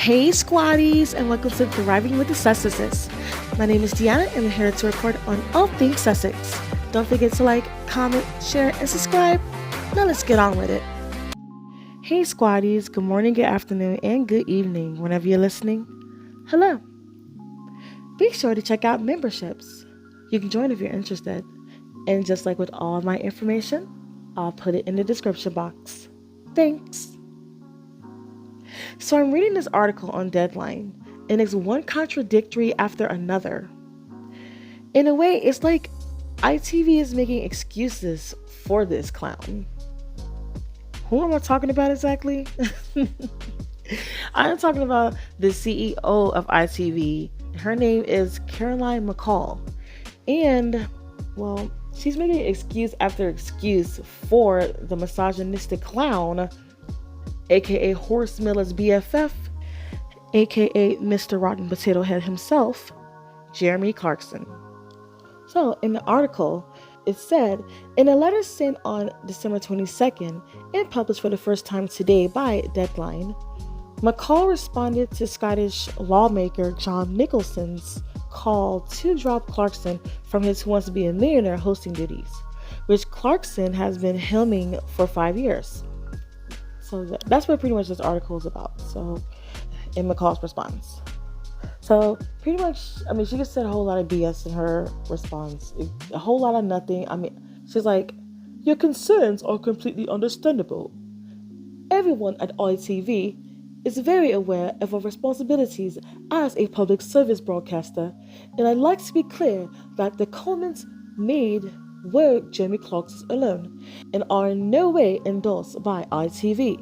Hey squaddies, and welcome to Thriving with the Sussexes. My name is Deanna and I'm here to report on all things Sussex. Don't forget to like, comment, share, and subscribe. Now let's get on with it. Hey squaddies, good morning, good afternoon, and good evening whenever you're listening. Hello. Be sure to check out memberships. You can join if you're interested. And just like with all my information, I'll put it in the description box. Thanks. So I'm reading this article on Deadline, and it's one contradictory after another. In a way, it's like ITV is making excuses for this clown. Who am I talking about exactly? I'm talking about the CEO of ITV. Her name is Caroline McCall. And, well, she's making excuse after excuse for the misogynistic clown, aka Horse Miller's BFF, aka Mr. Rotten Potato Head himself, Jeremy Clarkson. So in the article, it said, in a letter sent on December 22nd and published for the first time today by Deadline, McCall responded to Scottish lawmaker John Nicholson's call to drop Clarkson from his Who Wants to Be a Millionaire hosting duties, which Clarkson has been helming for 5 years. So that's what pretty much this article is about. So, in McCall's response. So, pretty much, she just said a whole lot of BS in her response. A whole lot of nothing. She's like, your concerns are completely understandable. Everyone at ITV is very aware of our responsibilities as a public service broadcaster, and I'd like to be clear that the comments made were Jeremy Clarkson's alone and are in no way endorsed by ITV.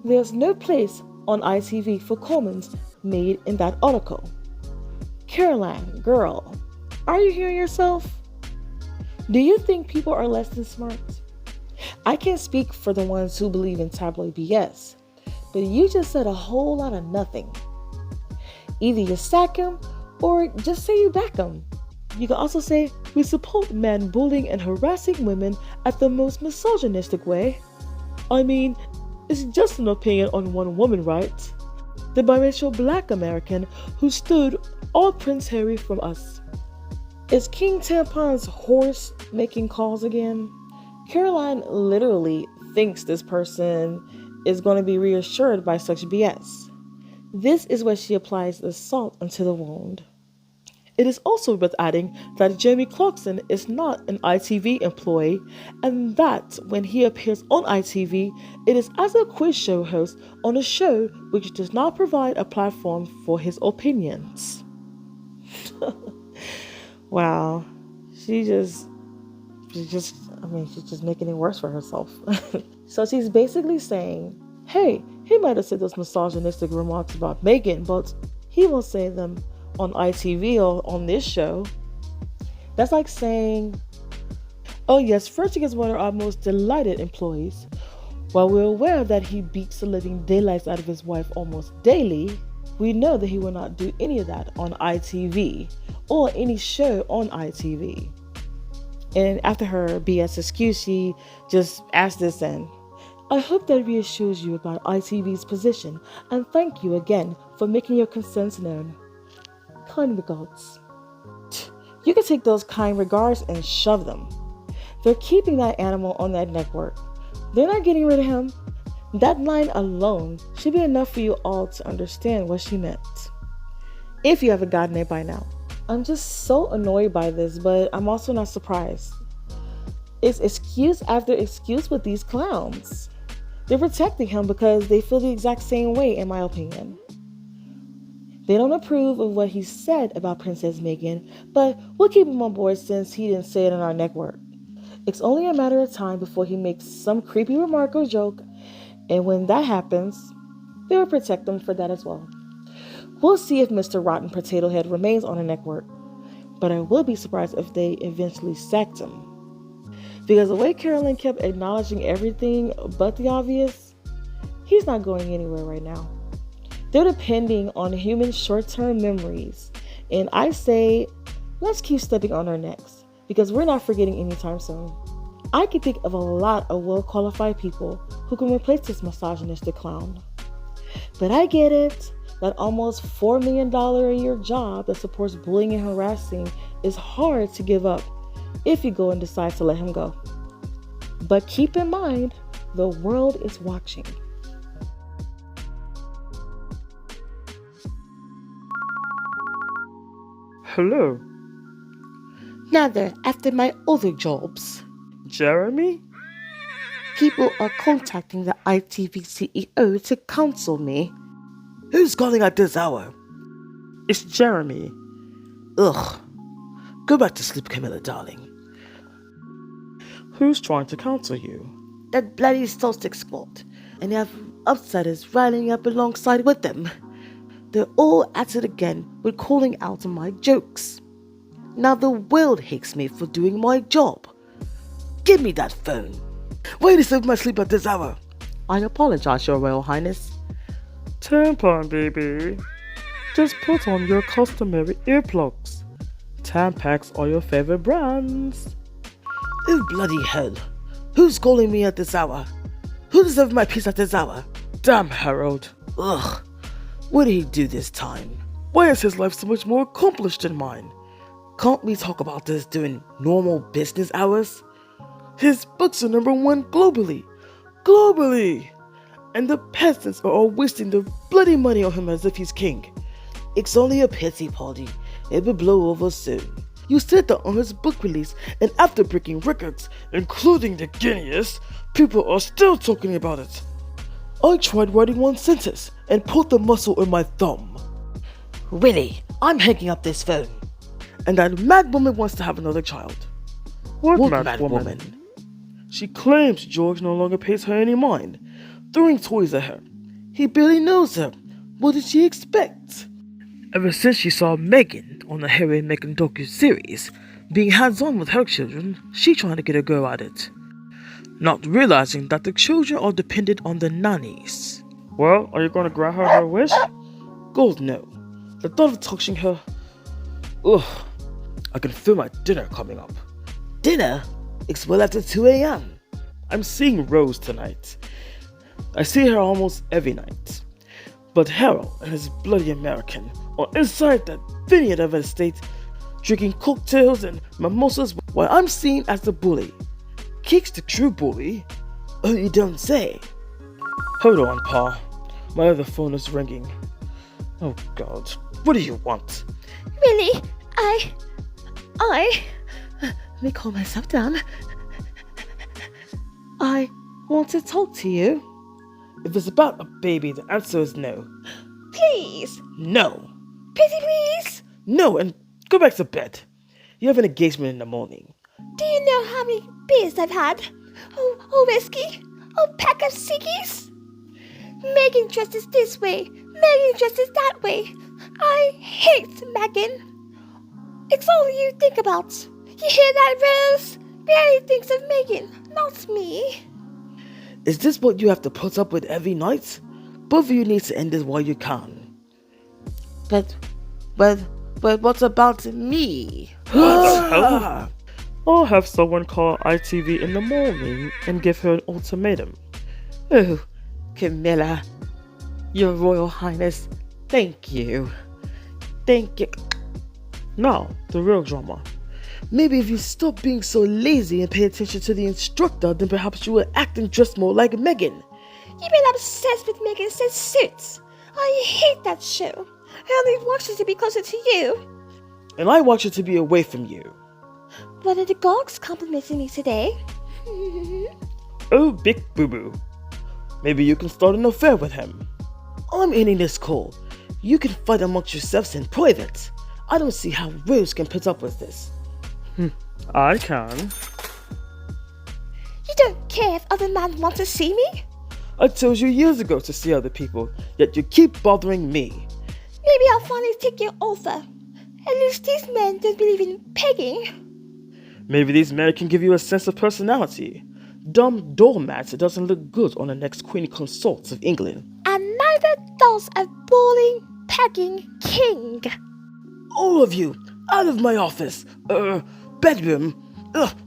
There's no place on ITV for comments made in that article. Caroline, girl, are you hearing yourself? Do you think people are less than smart? I can't speak for the ones who believe in tabloid BS, but you just said a whole lot of nothing. Either you sack him or just say you back him. You can also say, we support men bullying and harassing women at the most misogynistic way. It's just an opinion on one woman, right? The biracial black American who stood all Prince Harry from us. Is King Tampon's horse making calls again? Caroline literally thinks this person is going to be reassured by such BS. This is where she applies the salt onto the wound. It is also worth adding that Jeremy Clarkson is not an ITV employee, and that when he appears on ITV, it is as a quiz show host on a show which does not provide a platform for his opinions. Wow. She's just making it worse for herself. So she's basically saying, hey, he might have said those misogynistic remarks about Meghan, but he won't say them on ITV or on this show. That's like saying, oh yes, Frederick is one of our most delighted employees. While we're aware that he beats the living daylights out of his wife almost daily, we know that he will not do any of that on ITV or any show on ITV. And after her BS excuse, she just asked this in. I hope that reassures you about ITV's position, and thank you again for making your concerns known. Kind regards. You can take those kind regards and shove them. They're keeping that animal on that network. They're not getting rid of him. That line alone should be enough for you all to understand what she meant. If you haven't gotten it by now. I'm just so annoyed by this, but I'm also not surprised. It's excuse after excuse with these clowns. They're protecting him because they feel the exact same way, in my opinion. They don't approve of what he said about Princess Meghan, but we'll keep him on board since he didn't say it on our network. It's only a matter of time before he makes some creepy remark or joke, and when that happens, they will protect him for that as well. We'll see if Mr. Rotten Potato Head remains on the network, but I will be surprised if they eventually sacked him. Because the way Caroline kept acknowledging everything but the obvious, he's not going anywhere right now. They're depending on human short-term memories. And I say, let's keep stepping on our necks because we're not forgetting anytime soon. I can think of a lot of well-qualified people who can replace this misogynistic clown. But I get it. That almost $4 million a year job that supports bullying and harassing is hard to give up if you go and decide to let him go. But keep in mind, the world is watching. Hello, Now then, after my other jobs, Jeremy? people are contacting the ITV CEO to counsel me. Who's calling at this hour? It's Jeremy. Ugh. Go back to sleep, Camilla, darling. Who's trying to counsel you? That bloody Solstice squad, and they have outsiders riling up alongside with them. They're all at it again with calling out on my jokes. Now the world hates me for doing my job. Give me that phone. Why disturb my sleep at this hour? I apologize, Your Royal Highness. Tampon, baby. Just put on your customary earplugs. Tampax are your favorite brands. Oh, bloody hell. Who's calling me at this hour? Who deserves my peace at this hour? Damn, Harold. Ugh. What did he do this time? Why is his life so much more accomplished than mine? Can't we talk about this during normal business hours? His books are #1 globally. Globally! And the peasants are all wasting their bloody money on him as if he's king. It's only a pity party. It will blow over soon. You said that on his book release, and after breaking records, including the Guinness, people are still talking about it. I tried writing one sentence and pulled the muscle in my thumb. Really? I'm hanging up this phone. And that mad woman wants to have another child. What mad woman? She claims George no longer pays her any mind, throwing toys at her. He barely knows her. What did she expect? Ever since she saw Meghan on the Harry and Meghan docu-series, being hands-on with her children, she trying to get a go at it. Not realizing that the children are dependent on the nannies. Well, are you going to grant her wish? God, no. The thought of touching her... Ugh. I can feel my dinner coming up. Dinner? It's well after 2 a.m. I'm seeing Rose tonight. I see her almost every night. But Harold and his bloody American are inside that vineyard of an estate, drinking cocktails and mimosas while I'm seen as the bully. Keeks the true bully? Oh, you don't say. Hold on, Pa. My other phone is ringing. Oh God, what do you want? Really? Let me calm myself down. I want to talk to you. If it's about a baby, the answer is no. Please. No. Pretty please. No, and go back to bed. You have an engagement in the morning. Do you know how many beers I've had? Oh, whiskey. Oh, pack of ciggies. Meghan dresses this way. Meghan dresses that way. I hate Meghan. It's all you think about. You hear that, Rose? Barely thinks of Meghan, not me. Is this what you have to put up with every night? Both of you need to end this while you can. But what about me? What? I'll have someone call ITV in the morning and give her an ultimatum. Oh, Camilla, Your Royal Highness, thank you. Thank you. Now, the real drama. Maybe if you stop being so lazy and pay attention to the instructor, then perhaps you will act and dress more like Meghan. You've been obsessed with Meghan since Suits. I hate that show. I only watched it to be closer to you. And I want you to be away from you. One of the dogs complimented me today. Oh, big boo-boo. Maybe you can start an affair with him. I'm ending this call. You can fight amongst yourselves in private. I don't see how Rose can put up with this. I can. You don't care if other men want to see me? I told you years ago to see other people, yet you keep bothering me. Maybe I'll finally take your offer. At least these men don't believe in pegging. Maybe these men can give you a sense of personality. Dumb doormats doesn't look good on the next Queen Consort of England. And neither does a bawling, pegging king. All of you, out of my office, bedroom,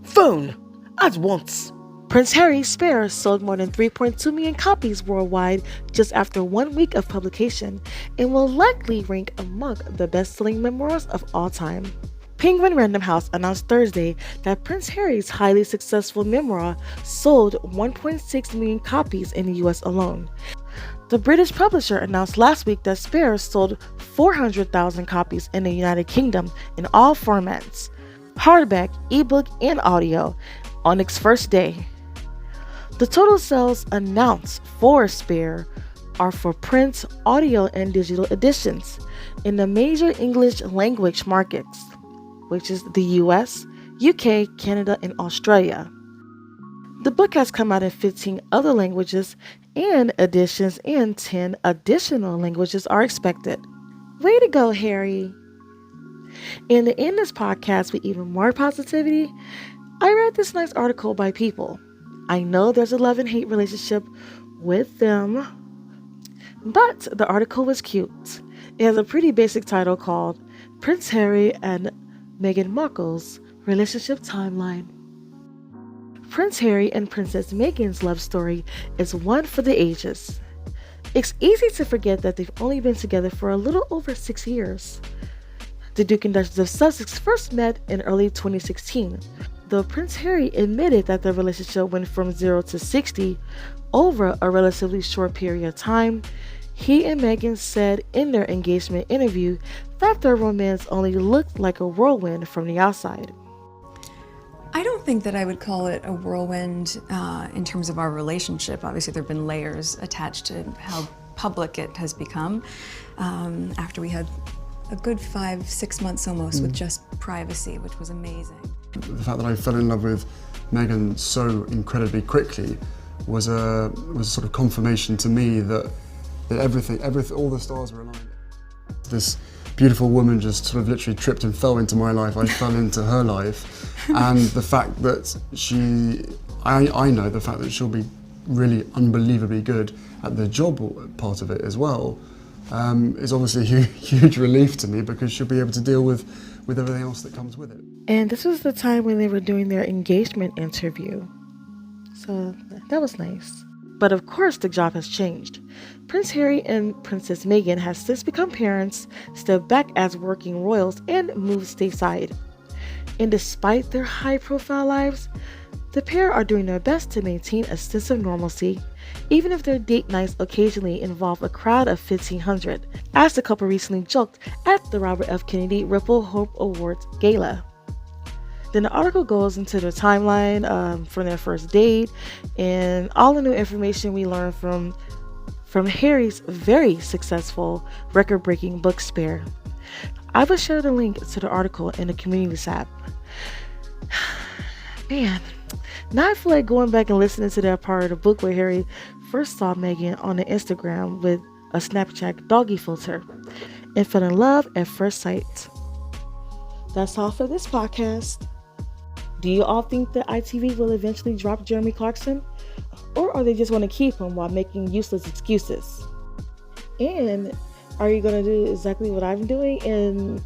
phone, at once. Prince Harry's Spare sold more than 3.2 million copies worldwide just after 1 week of publication and will likely rank among the best-selling memoirs of all time. Penguin Random House announced Thursday that Prince Harry's highly successful memoir sold 1.6 million copies in the US alone. The British publisher announced last week that Spare sold 400,000 copies in the United Kingdom in all formats, hardback, ebook, and audio, on its first day. The total sales announced for Spare are for print, audio, and digital editions in the major English language markets, which is the US, UK, Canada, and Australia. The book has come out in 15 other languages, and editions in 10 additional languages are expected. Way to go, Harry! And to end this podcast with even more positivity, I read this nice article by People. I know there's a love and hate relationship with them, but the article was cute. It has a pretty basic title called Prince Harry and Meghan Markle's Relationship Timeline. Prince Harry and Princess Meghan's love story is one for the ages. It's easy to forget that they've only been together for a little over 6 years. The Duke and Duchess of Sussex first met in early 2016, though Prince Harry admitted that their relationship went from 0 to 60 over a relatively short period of time. He and Meghan said in their engagement interview that their romance only looked like a whirlwind from the outside. I don't think that I would call it a whirlwind in terms of our relationship. Obviously, there have been layers attached to how public it has become after we had a good 5-6 months almost with just privacy, which was amazing. The fact that I fell in love with Meghan so incredibly quickly was sort of confirmation to me that everything, all the stars were aligned. This beautiful woman just sort of literally tripped and fell into my life. I fell into her life, and the fact that I know the fact that she'll be really unbelievably good at the job part of it as well, is obviously a huge relief to me, because she'll be able to deal with everything else that comes with it. And this was the time when they were doing their engagement interview. So that was nice. But of course the job has changed. Prince Harry and Princess Meghan have since become parents, stepped back as working royals, and moved stateside. And despite their high-profile lives, the pair are doing their best to maintain a sense of normalcy, even if their date nights occasionally involve a crowd of 1,500, as the couple recently joked at the Robert F. Kennedy Ripple Hope Awards Gala. Then the article goes into their timeline from their first date and all the new information we learned from Harry's very successful record-breaking book Spare. I will share the link to the article in the community tab. Man, now I feel like going back and listening to that part of the book where Harry first saw Meghan on the Instagram with a Snapchat doggy filter and fell in love at first sight. That's all for this podcast. Do you all think that ITV will eventually drop Jeremy Clarkson? Or are they just going to keep him while making useless excuses? And are you going to do exactly what I'm doing and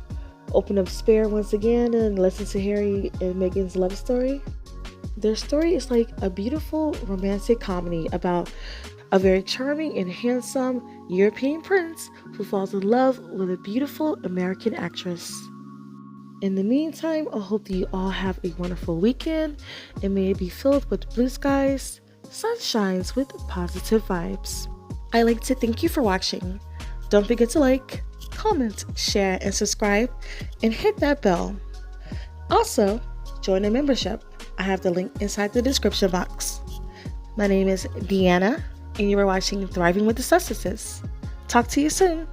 open up Spare once again and listen to Harry and Meghan's love story? Their story is like a beautiful romantic comedy about a very charming and handsome European prince who falls in love with a beautiful American actress. In the meantime, I hope that you all have a wonderful weekend and may it be filled with blue skies, sunshines with positive vibes. I'd like to thank you for watching. Don't forget to like, comment, share, and subscribe, and hit that bell. Also, join the membership. I have the link inside the description box. My name is Deanna, and you are watching Thriving with the Sussexes. Talk to you soon.